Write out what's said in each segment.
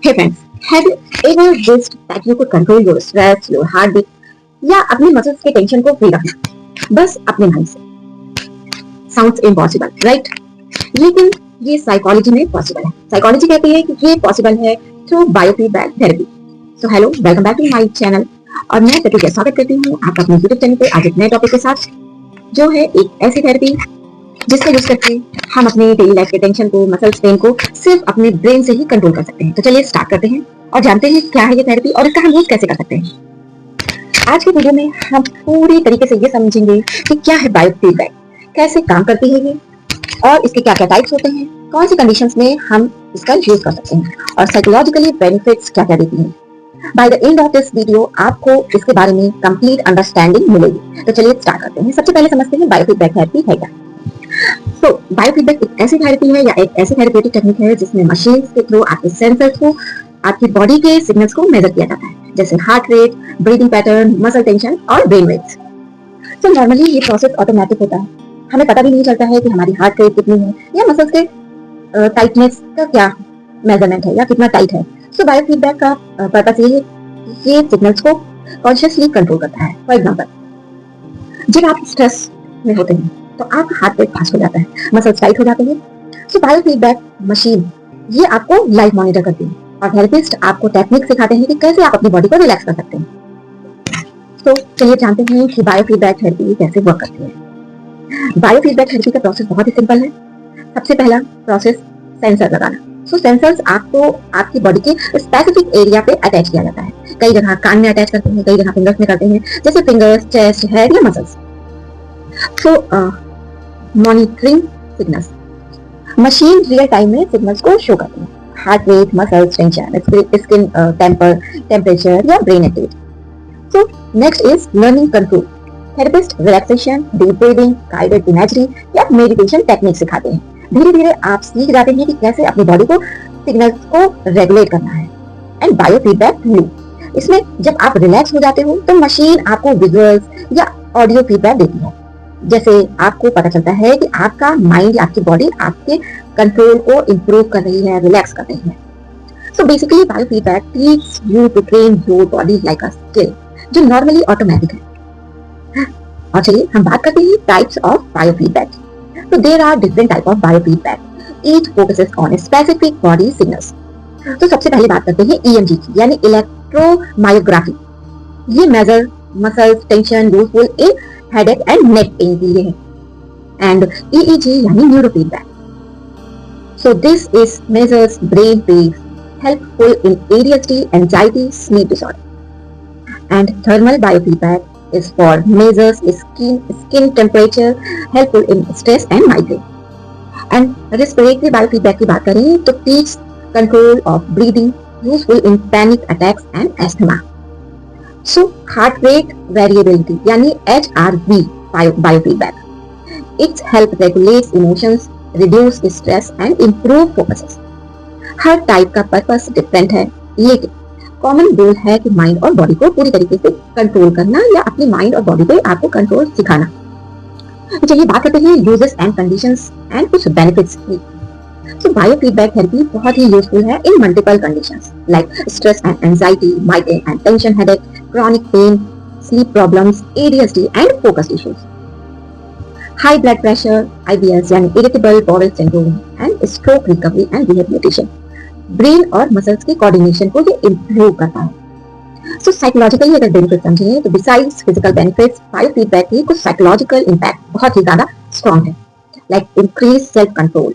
Hey friends, have you ever wished that you could control your stress, your heartbeat या अपने muscles के tension को free रखना बस अपने माइंड से? Sounds impossible, right? लेकिन ये साइकोलॉजी में पॉसिबल है। साइकोलॉजी कहती है कि ये पॉसिबल है through biofeedback therapy. So hello, welcome back to my channel और मैं प्रतिज्ञा स्वागत करती हूँ आपका अपने यूट्यूब चैनल पे आज एक नए टॉपिक के साथ, जो है एक ऐसी थेरेपी जिसका यूज करके हम अपने डेली लाइफ के टेंशन को, मसल्स पेन को सिर्फ अपने ब्रेन से ही कंट्रोल कर सकते हैं। तो चलिए स्टार्ट करते हैं और जानते हैं क्या है ये थेरेपी और इसका हम यूज कैसे कर सकते हैं। आज के वीडियो में हम पूरी तरीके से ये समझेंगे कि क्या है बायोफीडबैक, कैसे काम करती है ये और इसके क्या क्या टाइप्स होते हैं, कौन सी कंडीशंस में हम इसका यूज कर सकते हैं और साइकोलॉजिकली बेनिफिट्स क्या क्या देती हैं। By the end of this video आपको इसके बारे में कंप्लीट अंडरस्टैंडिंग मिलेगी। तो चलिए स्टार्ट करते हैं। सबसे पहले समझते हैं बायोफीडबैक थेरेपी है क्या। तो बायोफीडबैक एक ऐसी थेरेपी है या एक ऐसी थेरेपेटिक टेक्निक है जिसमें मशीन के थ्रू आपके सेंसर्स को, आपकी बॉडी के सिग्नल्स को मेजर किया जाता है, जैसे heart rate, breathing pattern, muscle tension और ब्रेन वेव्स। तो नॉर्मली ये प्रोसेस ऑटोमेटिक होता है, हमें पता भी नहीं चलता है कि हमारी हार्ट रेट कितनी है या मसल्स के टाइटनेस का क्या मेजरमेंट है या कितना टाइट है। सो बायोफीडबैक का पर्पस ये है कि ये सिग्नल्स को कॉन्शियसली कंट्रोल करता है। फॉर एग्जाम्पल, जब आप स्ट्रेस में होते हैं तो आपका हार्ट रेट फास्ट हो जाता है, मसल्स टाइट हो जाते हैं। सो बायोफीडबैक मशीन ये आपको लाइव मॉनिटर करती है और थेरेपिस्ट आपको टेक्निक सिखाते हैं कि कैसे आप अपनी बॉडी को रिलैक्स कर सकते हैं। तो चलिए जानते हैं कि बायोफीडबैक थेरेपी कैसे वर्क करती है। बायोफीडबैक थेरेपी का प्रोसेस बहुत ही सिंपल है। सबसे पहला प्रोसेस सेंसर लगाना। सो सेंसर्स आपको आपकी बॉडी के स्पेसिफिक एरिया पे अटैच किया जाता है। कई जगह कान में अटैच करते हैं, कई जगह फिंगर्स में करते हैं, जैसे फिंगर्स, चेस्ट, हेड या muscles. So monitoring signals, machine real time में सिग्नल्स को शो करती है, heart rate, muscles tension, skin temperature या brain activity. So next is learning control. Therapist relaxation, deep breathing, guided imagery या meditation technique सिखाते हैं। धीरे धीरे आप सीख जाते हैं कि कैसे अपनी बॉडी को सिग्नल्स को रेगुलेट करना है। एंड बायोफीडबैक लूप, इसमें जब आप रिलैक्स हो जाते हो तो मशीन आपको विजुअल्स या ऑडियो फीडबैक देती है, जैसे आपको पता चलता है कि आपका माइंड या आपकी बॉडी आपके कंट्रोल को इंप्रूव कर रही है, रिलैक्स कर रही है। So basically biofeedback teach you to train your body like a skill, जो नॉर्मली ऑटोमेटिक है। और चलिए हम बात करते हैं टाइप्स ऑफ बायोफीडबैक। तो there are different type of biofeedback, each focuses on specific body signals. तो सबसे पहले बात करते हैं ईएमजी की, यानी इलेक्ट्रोमायोग्राफी। ये measure muscles tension useful in headache and neck pain के लिए है। एंड EEG यानी neurofeedback, so this is measures brain waves, helpful in ADHD, anxiety, sleep disorder. And thermal biofeedback is for measures skin temperature, helpful in stress and migraine. And respiratory biofeedback की बात करें तो teach control of breathing, useful in panic attacks and asthma. So heart rate variability यानी HRV biofeedback, it help regulate emotions, reduce stress and improve focuses. Her type का purpose different है, लेकिन common goal है कि mind और body को पूरी तरीके से कंट्रोल करना या अपनी माइंड और बॉडी को आपको कंट्रोल सिखाना। तो चलिए बात करते हैं यूजेस एंड कंडीशंस एंड कुछ बेनिफिट्स की। तो बायोफीडबैक थेरेपी बहुत ही यूजफुल है इन multiple conditions like stress and anxiety, migraine and tension headache, chronic pain, sleep problems, ADHD and focus issues, high blood pressure, IBS यानी irritable bowel syndrome and stroke recovery and rehabilitation, brain और muscles के coordination को ये improve करता है। सो psychologically अगर benefit समझें तो बिसाइड्स फिजिकल बेनिफिट्स, बायोफीडबैक की कुछ साइकोलॉजिकल इंपैक्ट बहुत ही ज्यादा स्ट्रॉन्ग है, लाइक इंक्रीज सेल्फ कंट्रोल।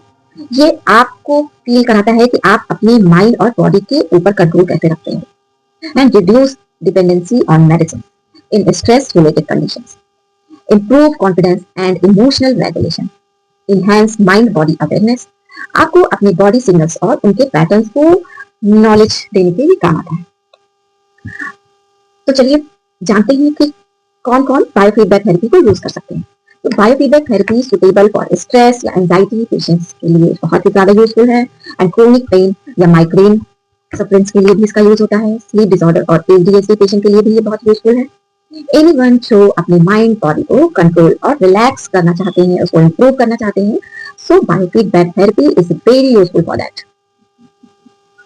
ये आपको फील कराता है कि आप अपने माइंड और बॉडी के ऊपर कंट्रोल कैसे रखते हैं। And reduce dependency on medicine in stress related conditions, improve confidence and emotional regulation, enhance mind body awareness, आपको अपने बॉडी सिग्नल्स और उनके पैटर्न्स को नॉलेज देने के लिए काम आता है। तो चलिए जानते हैं कि कौन कौन बायोफीडबैक थेरेपी को यूज कर सकते हैं। तो biofeedback therapy suitable for stress या एंजाइटी पेशेंट्स के लिए बहुत ही ज्यादा यूजफुल है। एंड क्रोनिक पेन या माइग्रेन सफरेंस के लिए भी इसका यूज होता है। स्लीप डिसऑर्डर और ADHD पेशेंट के लिए भी ये बहुत यूजफुल है। एनीवन जो अपने माइंड बॉडी को कंट्रोल और रिलैक्स करना चाहते हैं, उसको इंप्रूव करना चाहते हैं, so biofeedback therapy is very useful for that.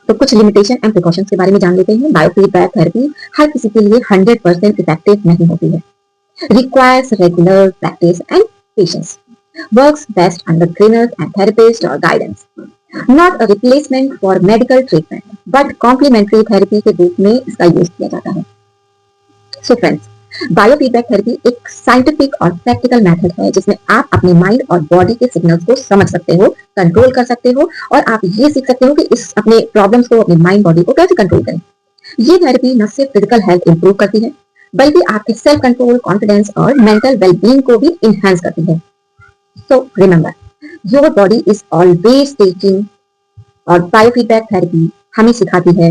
तो कुछ लिमिटेशन एंड प्रिकॉशंस के बारे में जान लेते हैं। बायोफीडबैक थेरेपी हर किसी के लिए 100% इफेक्टिव नहीं होती है। Requires regular practice and patience. Works best under trainers and therapists or guidance. Not a replacement for medical treatment, but complementary therapy के रूप में इसका यूज किया जाता है। So friends, बायोफीडबैक थेरेपी एक साइंटिफिक और प्रैक्टिकल मेथड है जिसमें आप अपने माइंड और बॉडी के सिग्नल्स को समझ सकते हो, कंट्रोल कर सकते हो और आप ये सीख सकते हो कि इस अपने प्रॉब्लम्स को, अपने माइंड बॉडी को कैसे कंट्रोल करें। ये थेरेपी न सिर्फ फिजिकल हेल्थ इंप्रूव करती है बल्कि आपके सेल्फ कंट्रोल, कॉन्फिडेंस और मेंटल वेलबींग को भी इनहेंस करती है। So remember, your body is always teaching. और बायोफीडबैक थेरेपी हमें सिखाती है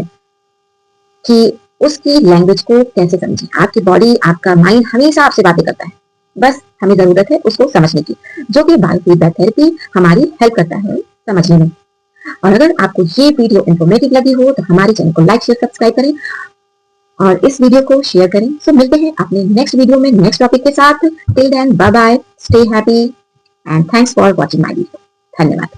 कि उसकी लैंग्वेज को कैसे समझें। आपकी बॉडी, आपका माइंड हमेशा आपसे बातें करता है, बस हमें जरूरत है उसको समझने की, जो कि बायोफीडबैक थेरेपी हमारी हेल्प करता है समझने में। और अगर आपको ये वीडियो इंफॉर्मेटिव लगी हो तो हमारे चैनल को लाइक, शेयर, सब्सक्राइब करें और इस वीडियो को शेयर करें। सो मिलते हैं अपने नेक्स्ट वीडियो में नेक्स्ट टॉपिक के साथ। Till then bye bye, stay happy and thanks for watching my video. धन्यवाद।